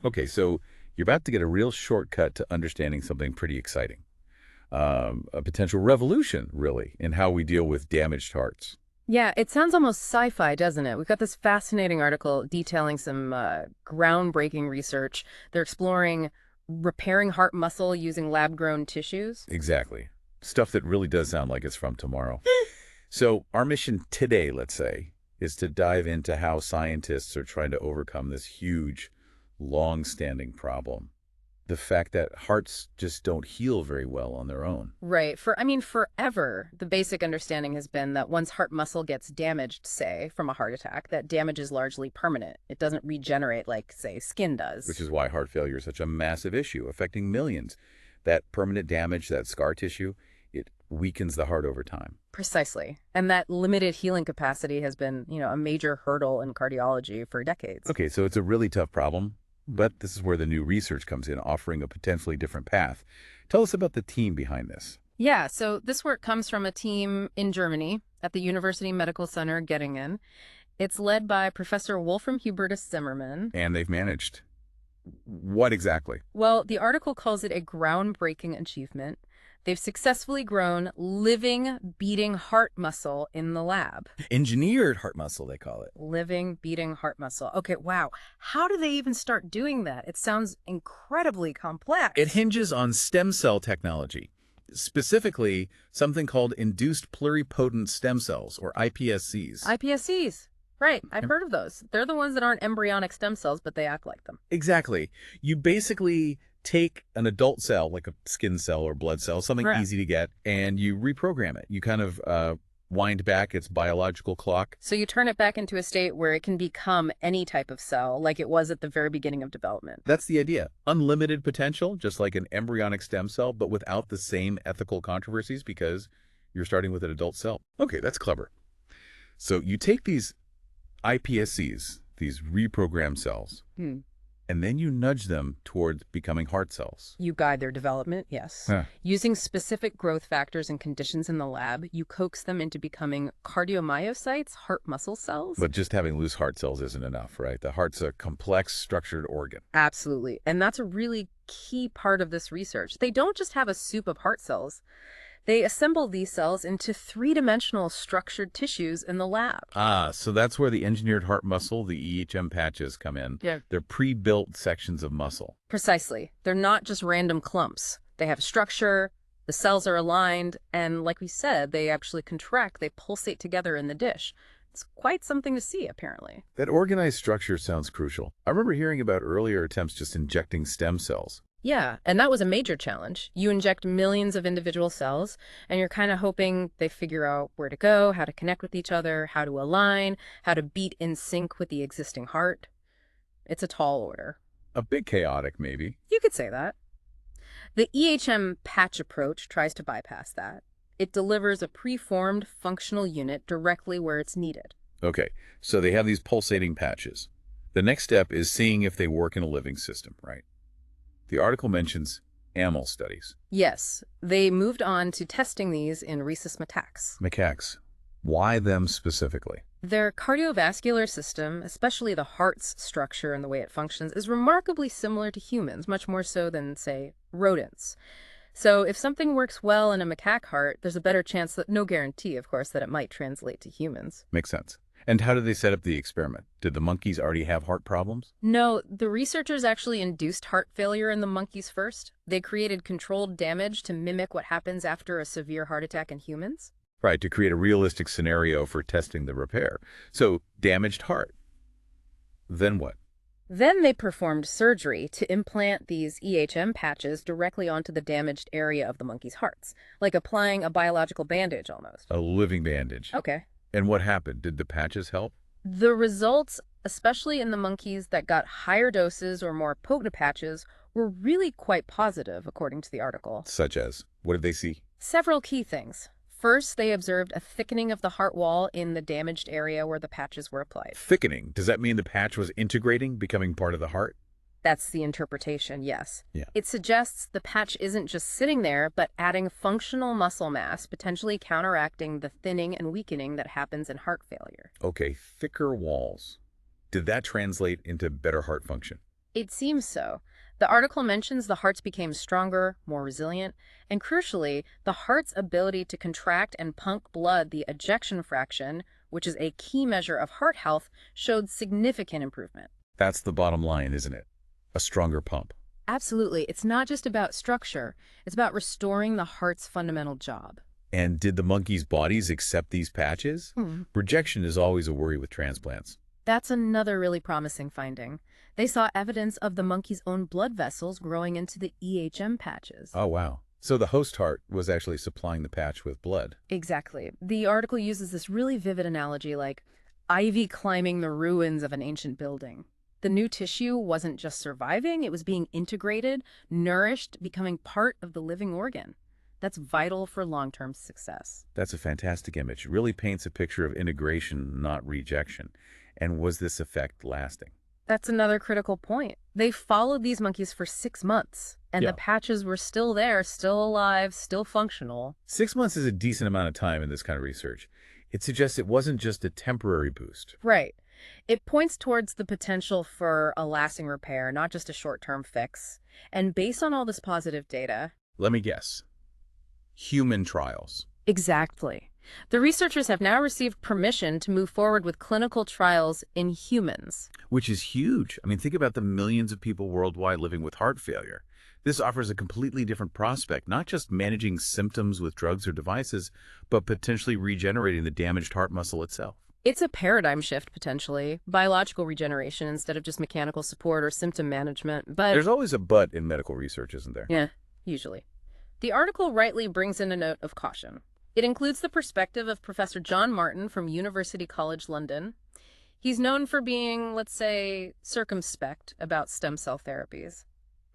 Okay, so you're about to get a real shortcut to understanding something pretty exciting. A potential revolution, really, in how we deal with damaged hearts. Yeah, it sounds almost sci-fi, doesn't it? We've got this fascinating article detailing some groundbreaking research. They're exploring repairing heart muscle using lab-grown tissues. Exactly. Stuff that really does sound like it's from tomorrow. So our mission today, let's say, is to dive into how scientists are trying to overcome this huge, long-standing problem. The fact that hearts just don't heal very well on their own. Right. Forever, the basic understanding has been that once heart muscle gets damaged, say, from a heart attack, that damage is largely permanent. It doesn't regenerate like, say, skin Which does. is why heart failure is such a massive issue, affecting millions. That permanent damage, that scar tissue, it weakens the heart over time. Precisely. And that limited healing capacity has been, a major hurdle in cardiology for decades. Okay, so it's a really tough problem, but this is where the new research comes in, offering a potentially different path. Tell us about the team behind this. Yeah, so this work comes from a team in Germany at the University Medical Center Göttingen. It's led by Professor Wolfram Hubertus Zimmermann. And they've managed. What exactly? Well, the article calls it a groundbreaking achievement. They've successfully grown living, beating heart muscle in the lab. Engineered heart muscle, they call it. Living, beating heart muscle. Okay, wow. How do they even start doing that? It sounds incredibly complex. It hinges on stem cell technology, specifically something called induced pluripotent stem cells, or iPSCs. iPSCs. Right, I've heard of those. They're the ones that aren't embryonic stem cells, but they act like them. Exactly. You basically take an adult cell, like a skin cell or blood cell, something Correct. easy to get, and you reprogram it. You kind of wind back its biological clock. So you turn it back into a state where it can become any type of cell, like it was at the very beginning of development. That's the idea. Unlimited potential, just like an embryonic stem cell, but without the same ethical controversies because you're starting with an adult cell. Okay, that's clever. So you take these iPSCs, these reprogrammed cells, and then you nudge them towards becoming heart cells. You guide their development, yes. Huh. Using specific growth factors and conditions in the lab, you coax them into becoming cardiomyocytes, heart muscle cells. But just having loose heart cells isn't enough, right? The heart's a complex, structured organ. Absolutely. And that's a really key part of this research. They don't just have a soup of heart cells. They assemble these cells into three-dimensional structured tissues in the lab. Ah, so that's where the engineered heart muscle, the EHM patches, come in. Yeah. They're pre-built sections of muscle. Precisely. They're not just random clumps. They have structure, the cells are aligned, and like we said, they actually contract, they pulsate together in the dish. It's quite something to see, apparently. That organized structure sounds crucial. I remember hearing about earlier attempts just injecting stem cells. Yeah, and that was a major challenge. You inject millions of individual cells, and you're kind of hoping they figure out where to go, how to connect with each other, how to align, how to beat in sync with the existing heart. It's a tall order. A bit chaotic, maybe. You could say that. The EHM patch approach tries to bypass that. It delivers a preformed functional unit directly where it's needed. Okay, so they have these pulsating patches. The next step is seeing if they work in a living system, right? The article mentions animal studies. Yes, they moved on to testing these in rhesus macaques. Macaques. Why them specifically? Their cardiovascular system, especially the heart's structure and the way it functions, is remarkably similar to humans, much more so than, say, rodents. So if something works well in a macaque heart, there's a better chance that, no guarantee, of course, that it might translate to humans. Makes sense. And how did they set up the experiment? Did the monkeys already have heart problems? No, the researchers actually induced heart failure in the monkeys first. They created controlled damage to mimic what happens after a severe heart attack in humans. Right, to create a realistic scenario for testing the repair. So, damaged heart. Then what? Then they performed surgery to implant these EHM patches directly onto the damaged area of the monkey's hearts, like applying a biological bandage almost. A living bandage. Okay. And what happened? Did the patches help? The results, especially in the monkeys that got higher doses or more potent patches, were really quite positive, according to the article. Such as? What did they see? Several key things. First, they observed a thickening of the heart wall in the damaged area where the patches were applied. Thickening. Does that mean the patch was integrating, becoming part of the heart? That's the interpretation, yes. Yeah. It suggests the patch isn't just sitting there, but adding functional muscle mass, potentially counteracting the thinning and weakening that happens in heart failure. Okay, thicker walls. Did that translate into better heart function? It seems so. The article mentions the hearts became stronger, more resilient, and crucially, the heart's ability to contract and pump blood, the ejection fraction, which is a key measure of heart health, showed significant improvement. That's the bottom line, isn't it? A stronger pump. Absolutely. It's not just about structure. It's about restoring the heart's fundamental job. And did the monkeys' bodies accept these patches? Rejection is always a worry with transplants. That's another really promising finding. They saw evidence of the monkey's own blood vessels growing into the EHM patches. Oh, wow. So the host heart was actually supplying the patch with blood. Exactly. The article uses this really vivid analogy like ivy climbing the ruins of an ancient building. The new tissue wasn't just surviving, it was being integrated, nourished, becoming part of the living organ. That's vital for long-term success. That's a fantastic image. It really paints a picture of integration, not rejection. And was this effect lasting? That's another critical point. They followed these monkeys for 6 months, and Yeah. the patches were still there, still alive, still functional. 6 months is a decent amount of time in this kind of research. It suggests it wasn't just a temporary boost. Right. It points towards the potential for a lasting repair, not just a short-term fix. And based on all this positive data, Let me guess. Human trials. exactly. The researchers have now received permission to move forward with clinical trials in humans. Which is huge. I mean, think about the millions of people worldwide living with heart failure. This offers a completely different prospect, not just managing symptoms with drugs or devices, but potentially regenerating the damaged heart muscle itself. It's a paradigm shift, potentially. Biological regeneration instead of just mechanical support or symptom management. But There's always a but in medical research, isn't there? yeah, usually. The article rightly brings in a note of caution. It includes the perspective of Professor John Martin from University College London. He's known for being, let's say, circumspect about stem cell therapies.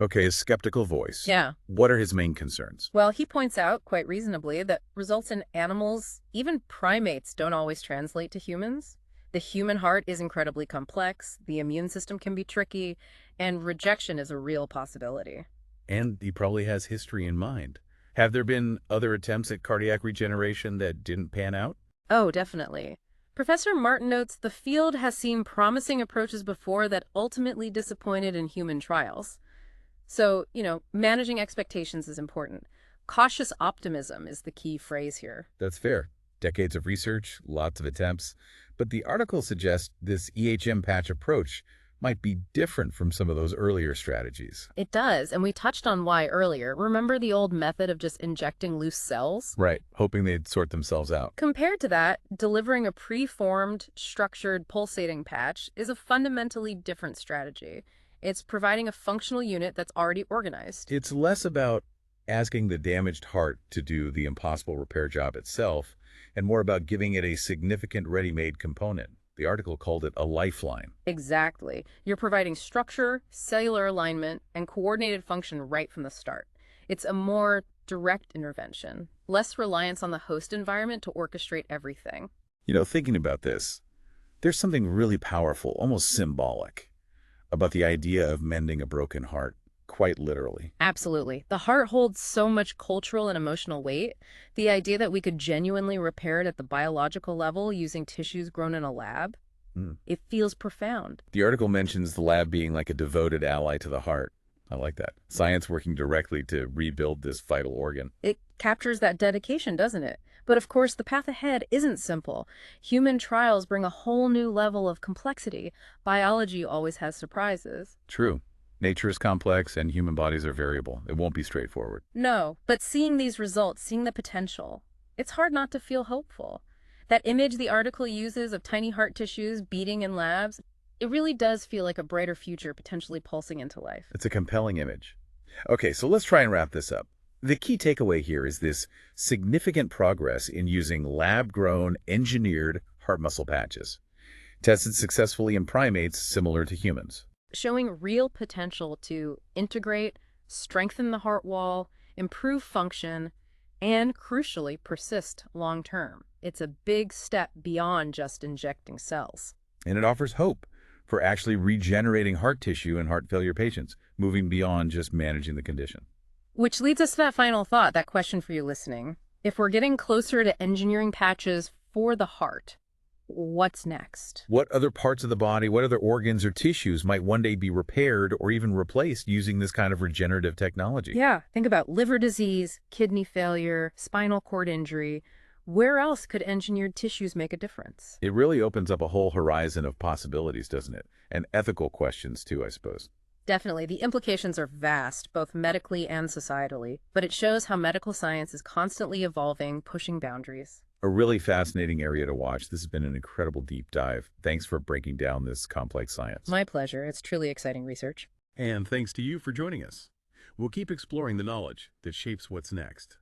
Okay, a skeptical voice. Yeah. What are his main concerns? Well, he points out, quite reasonably, that results in animals, even primates, don't always translate to humans. The human heart is incredibly complex, the immune system can be tricky, and rejection is a real possibility. And he probably has history in mind. Have there been other attempts at cardiac regeneration that didn't pan out? Oh, definitely. Professor Martin notes the field has seen promising approaches before that ultimately disappointed in human trials. So, managing expectations is important. Cautious optimism is the key phrase here. That's fair. Decades of research, lots of attempts. But the article suggests this EHM patch approach might be different from some of those earlier strategies. It does, and we touched on why earlier. Remember the old method of just injecting loose cells? Right, hoping they'd sort themselves out. Compared to that, delivering a preformed, structured pulsating patch is a fundamentally different strategy. It's providing a functional unit that's already organized. It's less about asking the damaged heart to do the impossible repair job itself, and more about giving it a significant ready-made component. The article called it a lifeline. Exactly. You're providing structure, cellular alignment, and coordinated function right from the start. It's a more direct intervention, less reliance on the host environment to orchestrate everything. Thinking about this, there's something really powerful, almost symbolic, about the idea of mending a broken heart, quite literally. Absolutely. The heart holds so much cultural and emotional weight. The idea that we could genuinely repair it at the biological level using tissues grown in a lab, it feels profound. The article mentions the lab being like a devoted ally to the heart. I like that. Science working directly to rebuild this vital organ. It captures that dedication, doesn't it? But of course, the path ahead isn't simple. Human trials bring a whole new level of complexity. Biology always has surprises. True. Nature is complex and human bodies are variable. It won't be straightforward. No, but seeing these results, seeing the potential, it's hard not to feel hopeful. That image the article uses of tiny heart tissues beating in labs, it really does feel like a brighter future potentially pulsing into life. It's a compelling image. Okay, so let's try and wrap this up. The key takeaway here is this significant progress in using lab-grown, engineered heart muscle patches, tested successfully in primates similar to humans. Showing real potential to integrate, strengthen the heart wall, improve function, and crucially persist long term. It's a big step beyond just injecting cells. And it offers hope for actually regenerating heart tissue in heart failure patients, moving beyond just managing the condition. Which leads us to that final thought, that question for you listening. If we're getting closer to engineering patches for the heart, What's next? What other parts of the body, what other organs or tissues might one day be repaired or even replaced using this kind of regenerative technology? Yeah, think about liver disease, kidney failure, spinal cord injury. Where else could engineered tissues make a difference? It really opens up a whole horizon of possibilities, doesn't it? And ethical questions too, I suppose. Definitely. The implications are vast, both medically and societally, but it shows how medical science is constantly evolving, pushing boundaries. A really fascinating area to watch. This has been an incredible deep dive. Thanks for breaking down this complex science. My pleasure. It's truly exciting research. And thanks to you for joining us. We'll keep exploring the knowledge that shapes what's next.